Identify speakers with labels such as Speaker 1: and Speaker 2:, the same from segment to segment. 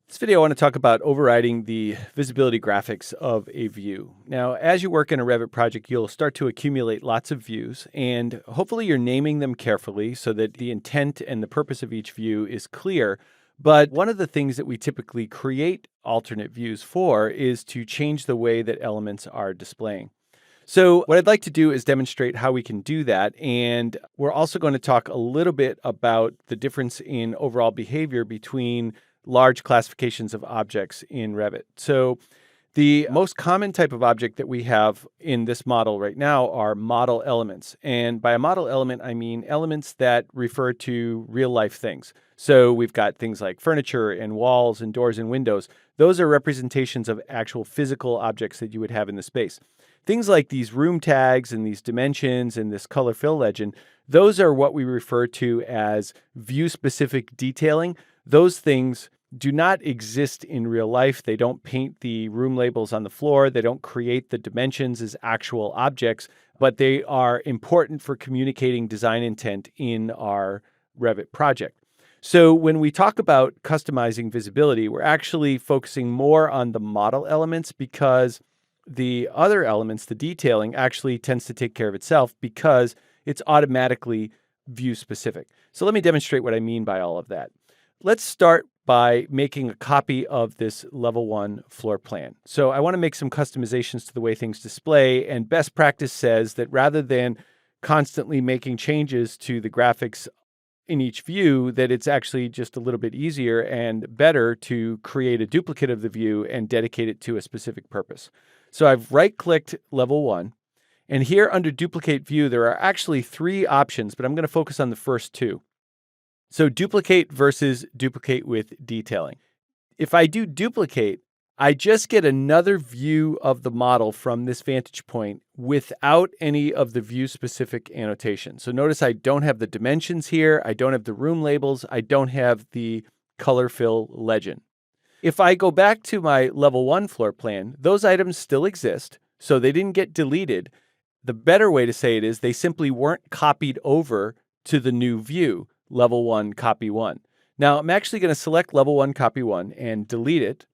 Speaker 1: This video, I want to talk about overriding the visibility graphics of a view. Now, as you work in a Revit project, you'll start to accumulate lots of views, and hopefully you're naming them carefully so that the intent and the purpose of each view is clear. But one of the things that we typically create alternate views for is to change the way that elements are displaying. So what I'd like to do is demonstrate how we can do that. And we're also going to talk a little bit about the difference in overall behavior between large classifications of objects in Revit. So the most common type of object that we have in this model right now are model elements. And by a model element, I mean elements that refer to real life things. So we've got things like furniture and walls and doors and windows. Those are representations of actual physical objects that you would have in the space. Things like these room tags and these dimensions and this color fill legend, those are what we refer to as view-specific detailing. Those things do not exist in real life. They don't paint the room labels on the floor. They don't create the dimensions as actual objects, but they are important for communicating design intent in our Revit project. So when we talk about customizing visibility, we're actually focusing more on the model elements because the other elements, the detailing, actually tends to take care of itself because it's automatically view specific. So let me demonstrate what I mean by all of that. Let's start by making a copy of this level 1 floor plan. So I want to make some customizations to the way things display, and best practice says that rather than constantly making changes to the graphics in each view, that it's actually just a little bit easier and better to create a duplicate of the view and dedicate it to a specific purpose. So I've right-clicked level 1, and here under duplicate view, there are actually 3 options, but I'm going to focus on the first 2. So duplicate versus duplicate with detailing. If I do duplicate, I just get another view of the model from this vantage point without any of the view-specific annotation. So notice I don't have the dimensions here, I don't have the room labels, I don't have the color fill legend. If I go back to my level 1 floor plan, those items still exist, so they didn't get deleted. The better way to say it is they simply weren't copied over to the new view, level 1, copy 1. Now I'm actually going to select level 1, copy 1 and delete it.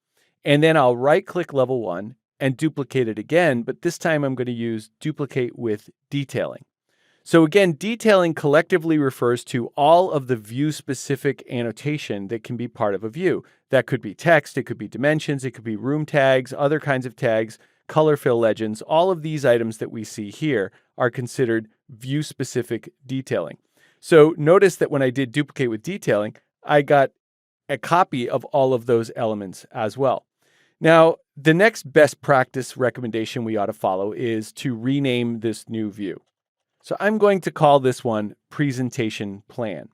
Speaker 1: And then I'll right-click level 1 and duplicate it again, but this time I'm going to use duplicate with detailing. So again, detailing collectively refers to all of the view-specific annotation that can be part of a view. That could be text, it could be dimensions, it could be room tags, other kinds of tags, color fill legends. All of these items that we see here are considered view-specific detailing. So notice that when I did duplicate with detailing, I got a copy of all of those elements as well. Now, the next best practice recommendation we ought to follow is to rename this new view. So I'm going to call this one Presentation Plan.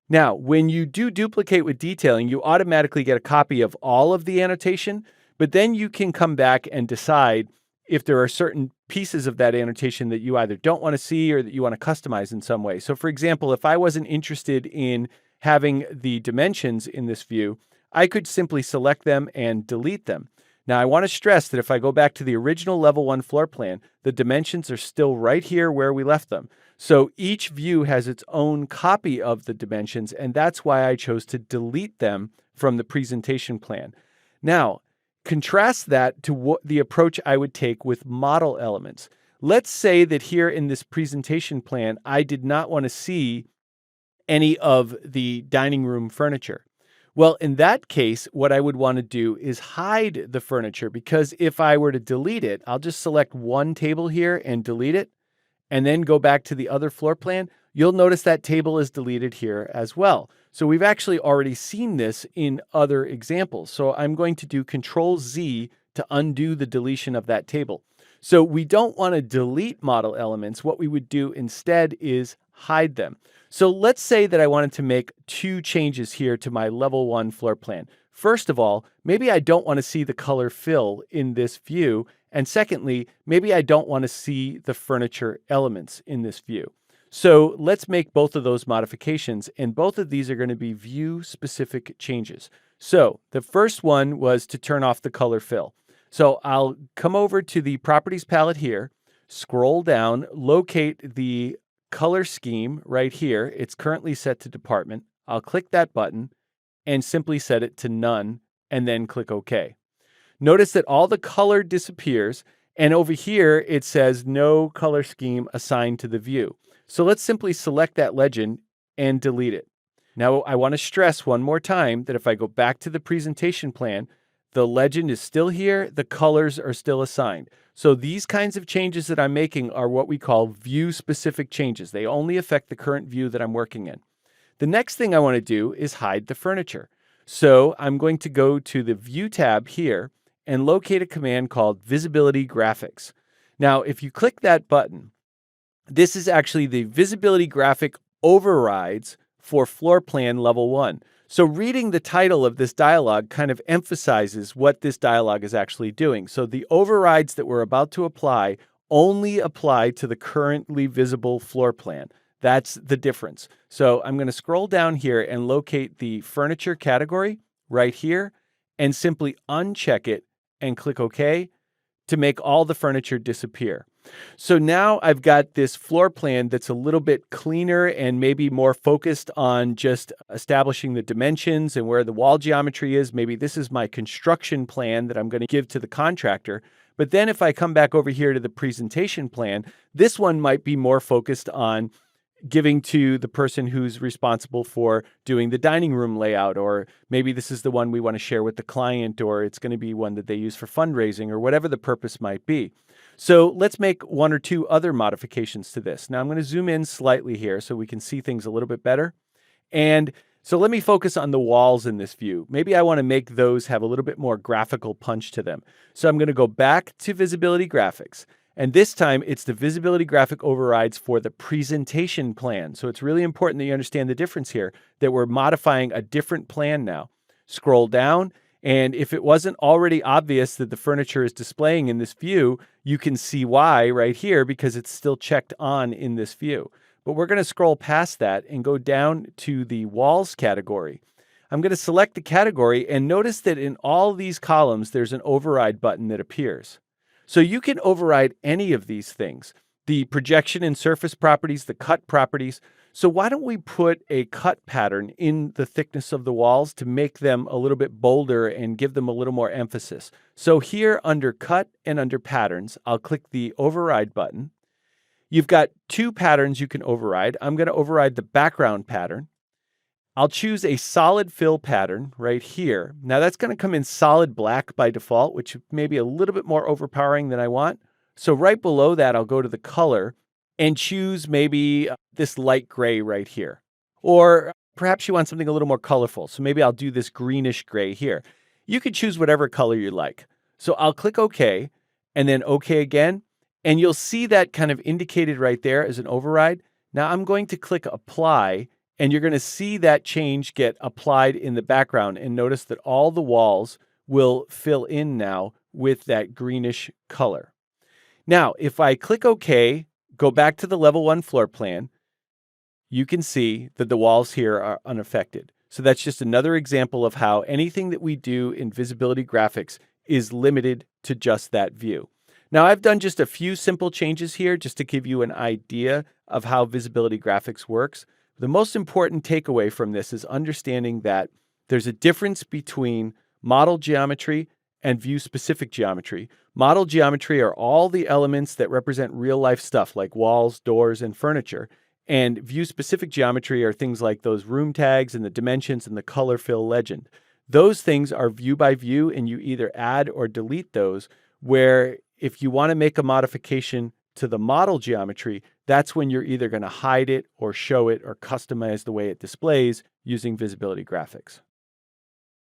Speaker 1: Now, when you do duplicate with detailing, you automatically get a copy of all of the annotation, but then you can come back and decide if there are certain pieces of that annotation that you either don't want to see or that you want to customize in some way. So for example, if I wasn't interested in having the dimensions in this view, I could simply select them and delete them. Now, I want to stress that if I go back to the original level 1 floor plan, the dimensions are still right here where we left them. So each view has its own copy of the dimensions, and that's why I chose to delete them from the presentation plan. Now, contrast that to the approach I would take with model elements. Let's say that here in this presentation plan, I did not want to see any of the dining room furniture. Well, in that case, what I would want to do is hide the furniture, because if I were to delete it, I'll just select one table here and delete it, and then go back to the other floor plan. You'll notice that table is deleted here as well. So we've actually already seen this in other examples. So I'm going to do Control Z to undo the deletion of that table. So we don't want to delete model elements. What we would do instead is hide them. So let's say that I wanted to make 2 changes here to my level 1 floor plan. First of all, maybe I don't want to see the color fill in this view. And secondly, maybe I don't want to see the furniture elements in this view. So let's make both of those modifications, and both of these are going to be view-specific changes. So the first one was to turn off the color fill. So I'll come over to the Properties palette here, scroll down, locate the color scheme right here. It's currently set to Department. I'll click that button and simply set it to None and then click OK. Notice that all the color disappears, and over here it says no color scheme assigned to the view. So let's simply select that legend and delete it. Now I want to stress one more time that if I go back to the presentation plan, the legend is still here, the colors are still assigned. So these kinds of changes that I'm making are what we call view-specific changes. They only affect the current view that I'm working in. The next thing I want to do is hide the furniture. So I'm going to go to the View tab here and locate a command called Visibility Graphics. Now, if you click that button, this is actually the Visibility Graphic Overrides for Floor Plan Level 1. So reading the title of this dialog kind of emphasizes what this dialog is actually doing. So the overrides that we're about to apply only apply to the currently visible floor plan. That's the difference. So I'm going to scroll down here and locate the furniture category right here and simply uncheck it and click OK to make all the furniture disappear. So now I've got this floor plan that's a little bit cleaner and maybe more focused on just establishing the dimensions and where the wall geometry is. Maybe this is my construction plan that I'm going to give to the contractor. But then if I come back over here to the presentation plan, this one might be more focused on giving to the person who's responsible for doing the dining room layout, or maybe this is the one we want to share with the client, or it's going to be one that they use for fundraising, or whatever the purpose might be. So let's make one or two other modifications to this. Now I'm going to zoom in slightly here so we can see things a little bit better. And so let me focus on the walls in this view. Maybe I want to make those have a little bit more graphical punch to them. So I'm going to go back to Visibility Graphics. And this time, it's the Visibility Graphic Overrides for the presentation plan. So it's really important that you understand the difference here, that we're modifying a different plan now. Scroll down, and if it wasn't already obvious that the furniture is displaying in this view, you can see why right here, because it's still checked on in this view. But we're going to scroll past that and go down to the Walls category. I'm going to select the category, and notice that in all these columns, there's an override button that appears. So you can override any of these things, the projection and surface properties, the cut properties. So why don't we put a cut pattern in the thickness of the walls to make them a little bit bolder and give them a little more emphasis. So here under cut and under patterns, I'll click the override button. You've got two patterns you can override. I'm going to override the background pattern. I'll choose a solid fill pattern right here. Now that's going to come in solid black by default, which may be a little bit more overpowering than I want. So right below that, I'll go to the color and choose maybe this light gray right here. Or perhaps you want something a little more colorful. So maybe I'll do this greenish gray here. You can choose whatever color you like. So I'll click OK and then OK again. And you'll see that kind of indicated right there as an override. Now I'm going to click Apply. And you're going to see that change get applied in the background, and notice that all the walls will fill in now with that greenish color. Now, if I click OK, go back to the level 1 floor plan, you can see that the walls here are unaffected. So that's just another example of how anything that we do in Visibility Graphics is limited to just that view. Now, I've done just a few simple changes here just to give you an idea of how Visibility Graphics works. The most important takeaway from this is understanding that there's a difference between model geometry and view-specific geometry. Model geometry are all the elements that represent real-life stuff like walls, doors, and furniture. And view-specific geometry are things like those room tags and the dimensions and the color fill legend. Those things are view by view, and you either add or delete those, where if you want to make a modification to the model geometry, that's when you're either going to hide it or show it or customize the way it displays using Visibility Graphics.